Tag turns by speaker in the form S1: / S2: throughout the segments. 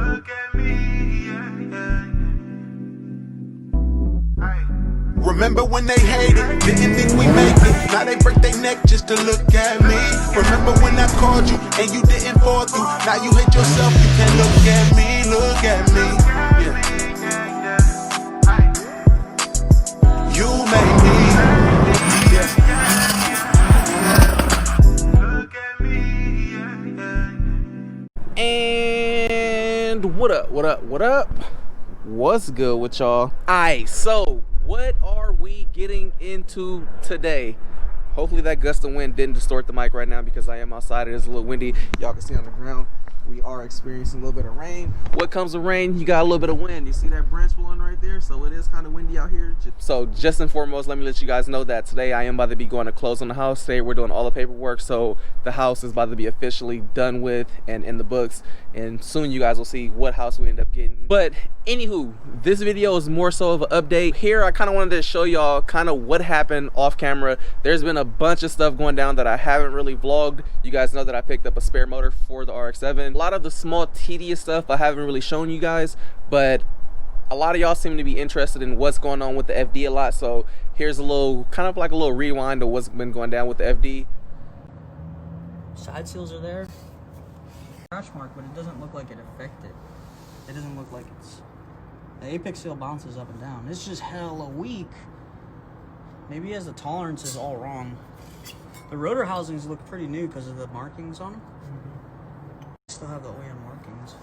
S1: Look at me, yeah, yeah. Remember when they hated, didn't think we make it. Now they break their neck just to look at me. Remember when I called you and you didn't fall through. Now you hate yourself, you can't look at me, look at me. Yeah. You made me. Yeah. Look at me.
S2: And what up, what up, what up? What's good with y'all? Alright, so what are we getting into today? Hopefully that gust of wind didn't distort the mic right now because I am outside. It is a little windy. Y'all can see on the ground we are experiencing a little bit of rain. What comes with rain? You got a little bit of wind. You see that branch blowing right there? So it is kind of windy out here. So just and foremost, let me let you guys know that today I am about to be going to close on the house. Today we're doing all the paperwork, so the house is about to be officially done with and in the books, and soon you guys will see what house we end up getting. But anywho, this video is more so of an update. Here I kind of wanted to show y'all kind of what happened off camera. There's been a bunch of stuff going down that I haven't really vlogged. You guys know that I picked up a spare motor for the RX7. A lot of the small tedious stuff I haven't really shown you guys, but a lot of y'all seem to be interested in what's going on with the FD a lot. So here's a little, kind of like a little rewind of what's been going down with the FD.
S3: Side seals are there. Scratch mark, but it doesn't look like it affected. It doesn't look like it's... The apex seal bounces up and down. It's just hella weak. Maybe he has the tolerances all wrong. The rotor housings look pretty new because of the markings on them. Still have the OEM markings.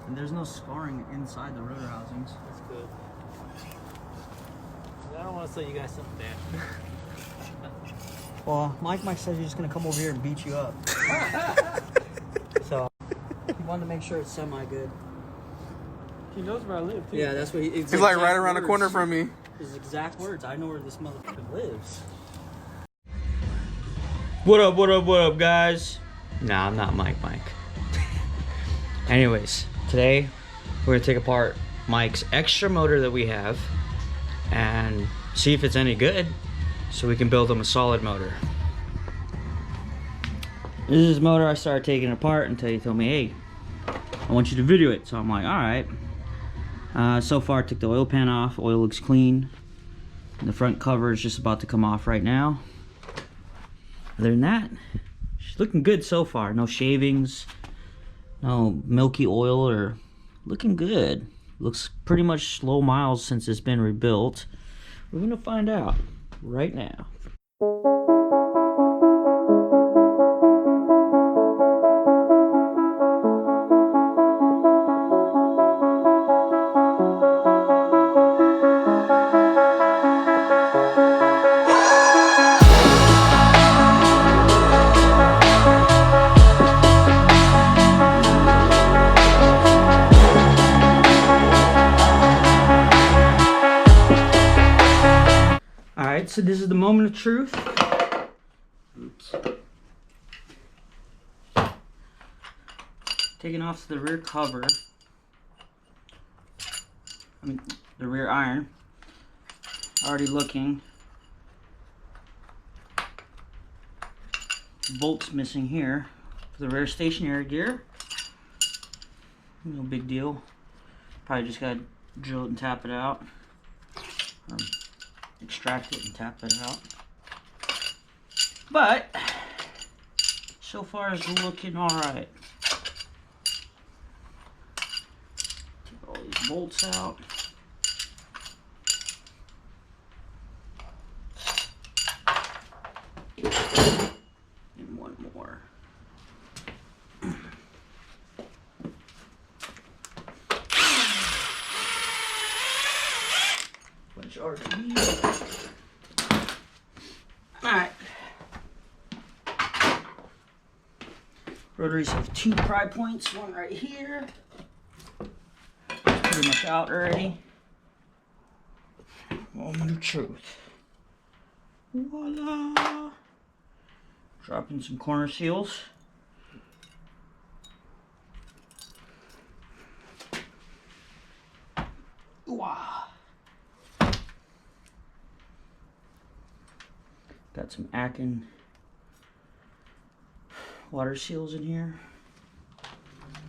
S3: And there's no scarring inside the rotor housings.
S4: That's good. I don't want to sell you guys something bad.
S3: Well, Mike said he's going to come over here and beat you up. So, he wanted to make sure it's semi-good.
S4: He knows where I live, too.
S3: Yeah, that's what
S2: He's like right around the corner from me.
S3: His exact words. I know where this motherfucker lives.
S5: What up, guys? Nah, I'm not Mike. Anyways, today we're gonna take apart Mike's extra motor that we have and see if it's any good so we can build him a solid motor. This is his motor. I started taking it apart until he told me, hey, I want you to video it. So I'm like, alright. So far I took the oil pan off. Oil looks clean. And the front cover is just about to come off right now. Other than that, she's looking good so far. No shavings, no milky oil, or looking good. Looks pretty much low miles since it's been rebuilt. We're gonna find out right now. So this is the moment of truth. Oops. Taking off the rear cover. The rear iron. Already looking. Bolts missing here for the rear stationary gear. No big deal. Probably just gotta drill it and tap it out. Extract it and tap it out. But so far it's looking alright. Take all these bolts out. And one more. Bunch of RGBs. Alright. Rotaries have two pry points, one right here. Pretty much out already. Moment of truth. Voila! Dropping some corner seals. Wow. Got some Akin water seals in here.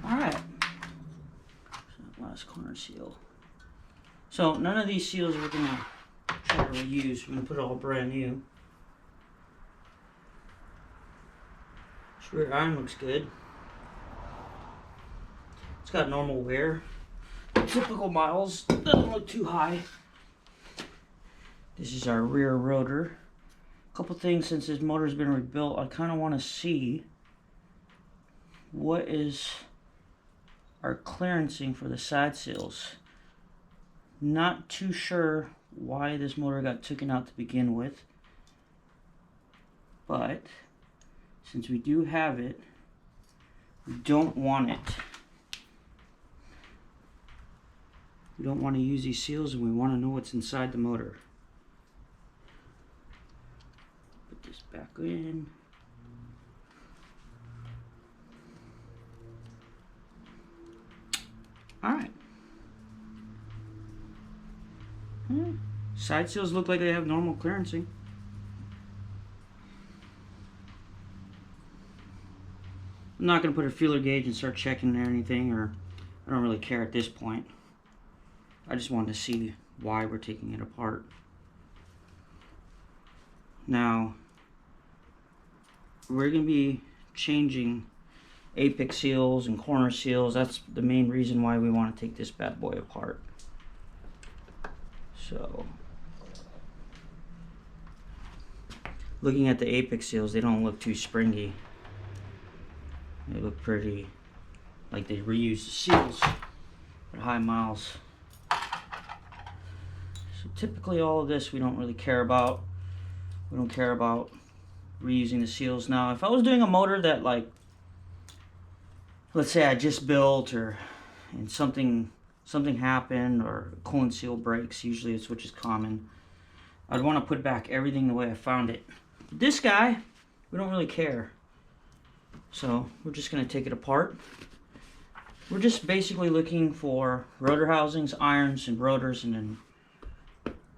S5: Alright. last corner seal. So none of these seals we're gonna try to reuse. We're gonna put it all brand new. This rear iron looks good. It's got normal wear. Typical miles, doesn't look too high. This is our rear rotor. A couple things since this motor's been rebuilt, I kind of want to see what is our clearancing for the side seals. Not too sure why this motor got taken out to begin with, but since we do have it, we don't want it. We don't want to use these seals, and we want to know what's inside the motor. Put this back in. Alright. Side seals look like they have normal clearancing. I'm not going to put a feeler gauge and start checking or anything, or I don't really care at this point. I just wanted to see why we're taking it apart. Now, we're going to be changing apex seals and corner seals. That's the main reason why we want to take this bad boy apart. So, looking at the apex seals, they don't look too springy. They look pretty like they reused the seals at high miles. So typically all of this we don't really care about. We don't care about reusing the seals. Now if I was doing a motor that, like, let's say I just built, or and something happened, or a coolant seal breaks, usually it's which is common, I'd want to put back everything the way I found it. But this guy, we don't really care. So we're just going to take it apart. We're just basically looking for rotor housings, irons, and rotors, and then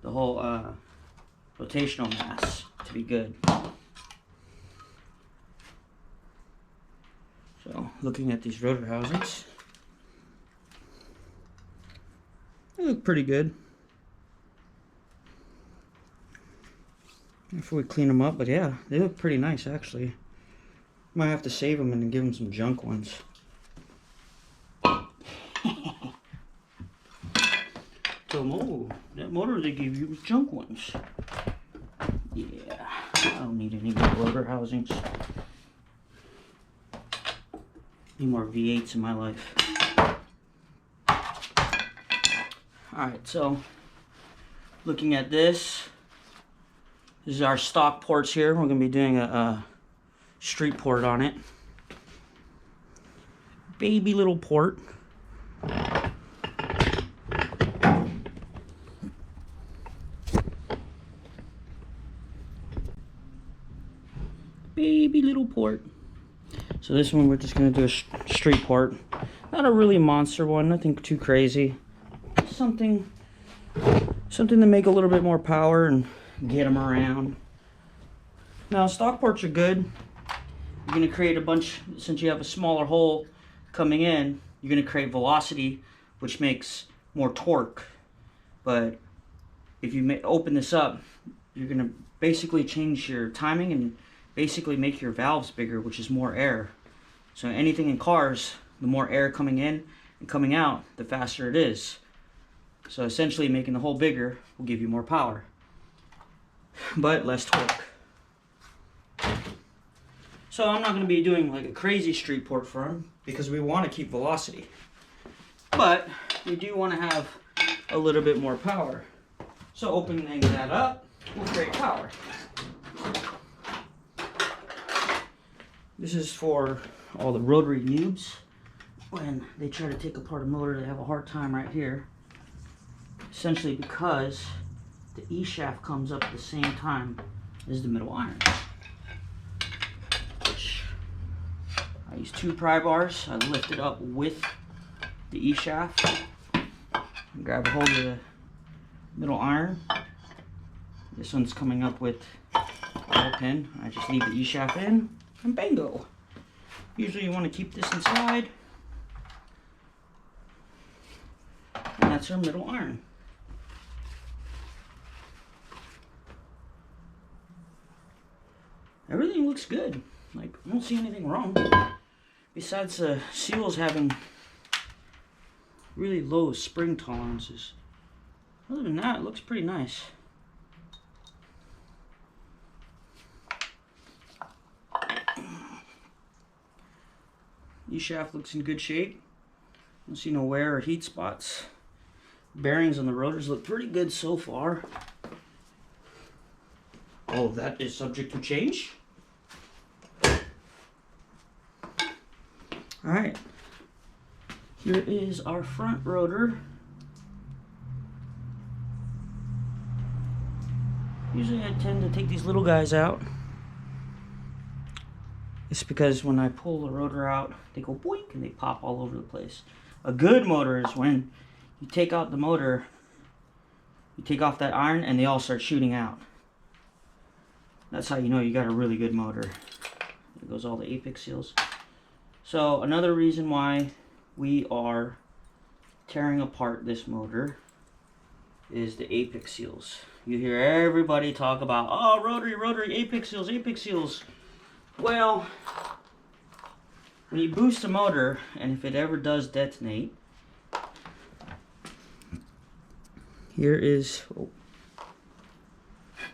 S5: the whole rotational mass to be good. So looking at these rotor housings, they look pretty good. Before we clean them up, but yeah, they look pretty nice actually. Might have to save them and then give them some junk ones. So, oh, that motor they gave you was junk ones. Yeah, I don't need any more rotor housings. Need more V8s in my life. Alright, so looking at this is our stock ports here. We're going to be doing a street port on it. Baby little port. Baby little port. So this one we're just going to do a street port. Not a really monster one, nothing too crazy. Something to make a little bit more power and get them around. Now stock ports are good. You're going to create a bunch, since you have a smaller hole coming in, you're going to create velocity, which makes more torque. But if you open this up, you're going to basically change your timing and basically make your valves bigger, which is more air. So anything in cars, the more air coming in and coming out, the faster it is. So essentially making the hole bigger will give you more power, but less torque. So I'm not going to be doing like a crazy street port for them because we want to keep velocity. But we do want to have a little bit more power. So opening that up will create power. This is for all the rotary noobs. When they try to take apart a motor, they have a hard time right here. Essentially because the E-shaft comes up at the same time as the middle iron. I use 2 pry bars. I lift it up with the E-shaft. Grab a hold of the middle iron. This one's coming up with a ball pin. I just leave the E-shaft in and bingo. Usually you want to keep this inside. that's our middle iron. Everything looks good. Like, I don't see anything wrong. Besides the seals having really low spring tolerances. Other than that, it looks pretty nice. E-shaft looks in good shape. Don't see no wear or heat spots. Bearings on the rotors look pretty good so far. Oh, that is subject to change. Alright. Here is our front rotor. Usually I tend to take these little guys out. It's because when I pull the rotor out, they go boink and they pop all over the place. A good motor is when you take out the motor, you take off that iron, and they all start shooting out. That's how you know you got a really good motor. There goes all the apex seals. So another reason why we are tearing apart this motor is the apex seals. You hear everybody talk about, oh, rotary, apex seals, apex seals. Well, when you boost a motor, and if it ever does detonate, here is, oh,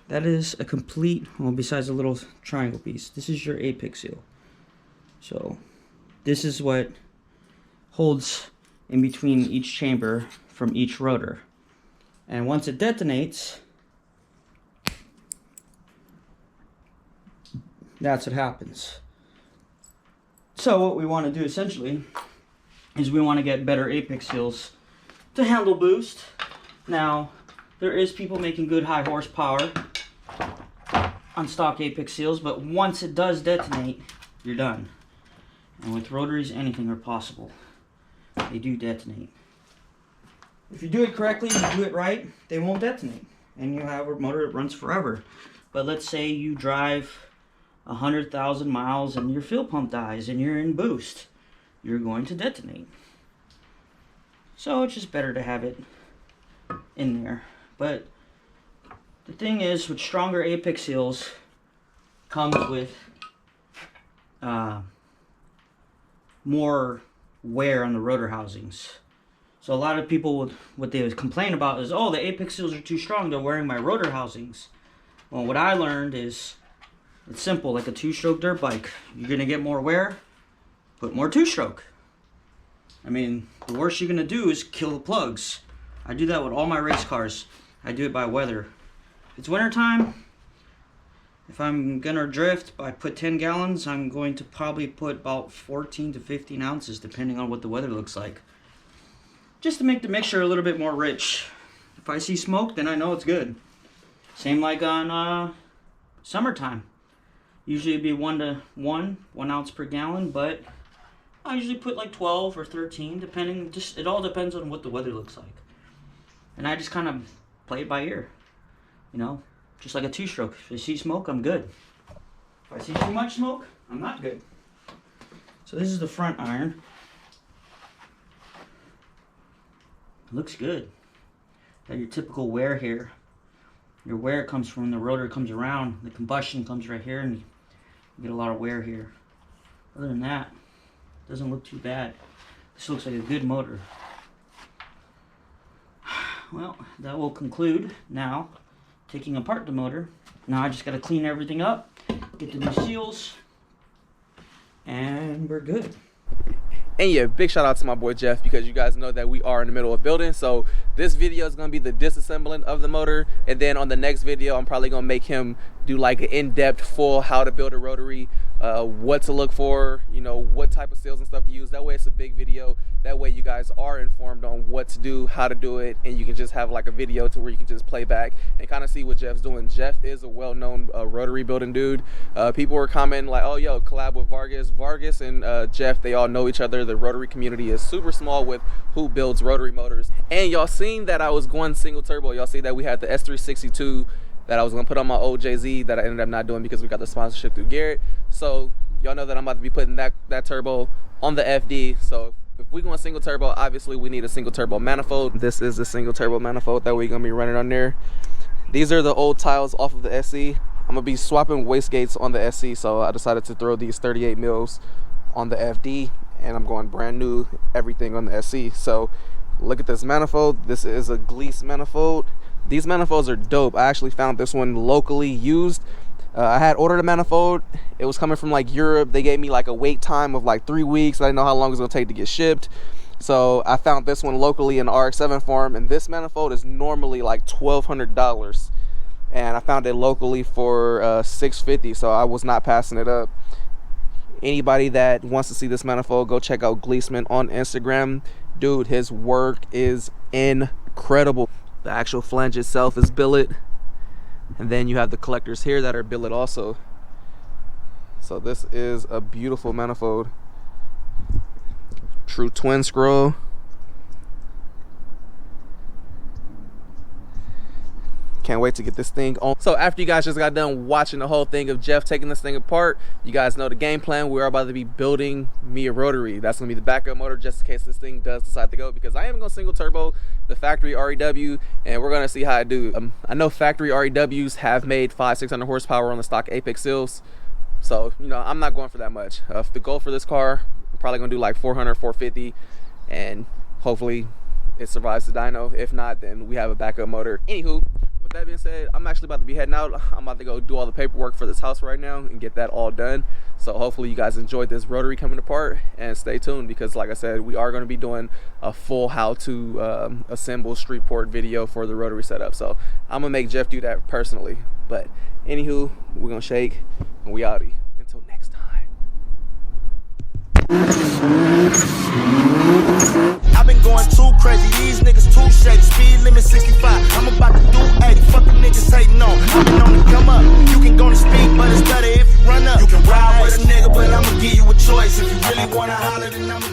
S5: that is a complete, well, besides a little triangle piece, this is your apex seal. So, this is what holds in between each chamber from each rotor. And once it detonates, that's what happens. So what we want to do essentially is we want to get better apex seals to handle boost. Now, there is people making good high horsepower on stock apex seals, but once it does detonate, you're done. And with rotaries, anything are possible. They do detonate. If you do it correctly, you do it right, they won't detonate. And you have a motor that runs forever. But let's say you drive 100,000 miles and your fuel pump dies and you're in boost. You're going to detonate. So it's just better to have it in there. But the thing is, with stronger apex seals comes with more wear on the rotor housings. So a lot of people would, what they would complain about is, oh, the apex seals are too strong, they're wearing my rotor housings. Well, what I learned is, it's simple, like a two-stroke dirt bike. You're gonna get more wear, put more two-stroke. I mean, the worst you're gonna do is kill the plugs. I do that with all my race cars. I do it by weather. If it's wintertime, if I'm gonna drift, I put 10 gallons, I'm going to probably put about 14 to 15 ounces, depending on what the weather looks like. Just to make the mixture a little bit more rich. If I see smoke, then I know it's good. Same like on summertime. Usually it'd be 1 ounce per gallon, but I usually put like 12 or 13, depending, just, it all depends on what the weather looks like. And I just kind of play it by ear, you know, just like a two-stroke. If I see smoke, I'm good. If I see too much smoke, I'm not good. So this is the front iron. Looks good. Got your typical wear here. Your wear comes from when the rotor comes around. The combustion comes right here, and you get a lot of wear here. Other than that, it doesn't look too bad. This looks like a good motor. Well, that will conclude now taking apart the motor. Now I just got to clean everything up, get the new seals, and we're good.
S2: And yeah, big shout out to my boy Geoff, because you guys know that we are in the middle of building. So this video is going to be the disassembling of the motor. And then on the next video, I'm probably going to make him do like an in-depth full how to build a rotary, what to look for, you know, what type of seals and stuff to use. That way it's a big video. That way you guys are informed on what to do, how to do it, and you can just have like a video to where you can just play back and kind of see what Geoff's doing. Geoff is a well-known rotary building dude. People were commenting like, oh, yo, collab with Vargas. Vargas and Geoff, they all know each other. The rotary community is super small with who builds rotary motors. And y'all seen that I was going single turbo. Y'all see that we had the S362 that I was gonna put on my old JZ that I ended up not doing because we got the sponsorship through Garrett. So y'all know that I'm about to be putting that turbo on the FD. So if we going single turbo, obviously we need a single turbo manifold. This is the single turbo manifold that we're gonna be running on there. These are the old tiles off of the SE. I'm gonna be swapping wastegates on the SE, so I decided to throw these 38 mils on the FD, and I'm going brand new everything on the SE. So look at this manifold. This is a Gliese manifold. These manifolds are dope. I actually found this one locally used. I had ordered a manifold. It was coming from like Europe. They gave me like a wait time of like 3 weeks. I didn't know how long it was gonna take to get shipped. So I found this one locally in the RX7 form, and this manifold is normally like $1,200. And I found it locally for $650, so I was not passing it up. Anybody that wants to see this manifold, go check out Gliese on Instagram. Dude, his work is incredible. The actual flange itself is billet, and then you have the collectors here that are billet also. So this is a beautiful manifold. True twin scroll. Can't wait to get this thing on. So after you guys just got done watching the whole thing of Geoff taking this thing apart, you guys know the game plan. We're about to be building me a rotary. That's gonna be the backup motor just in case this thing does decide to go, because I am gonna single turbo the factory REW, and we're gonna see how I do. I know factory REWs have made 500-600 horsepower on the stock Apex seals, so you know I'm not going for that much. The goal for this car, I'm probably gonna do like 400, 450, and hopefully it survives the dyno. If not, then we have a backup motor. Anywho, with that being said, I'm actually about to be heading out. I'm about to go do all the paperwork for this house right now and get that all done. So hopefully you guys enjoyed this rotary coming apart, and stay tuned, because like I said, we are going to be doing a full how to assemble street port video for the rotary setup. So I'm gonna make Geoff do that personally. But anywho, we're gonna shake and we outie. Until next time.
S6: I've been going too crazy, these niggas too shady. Speed limit 65, I'm about to do 80. Fuck the niggas hating on, I've been on the come up. You can go to speed, but it's better if you run up. You can ride with a nigga, but I'ma give you a choice. If you really wanna holler, then I'ma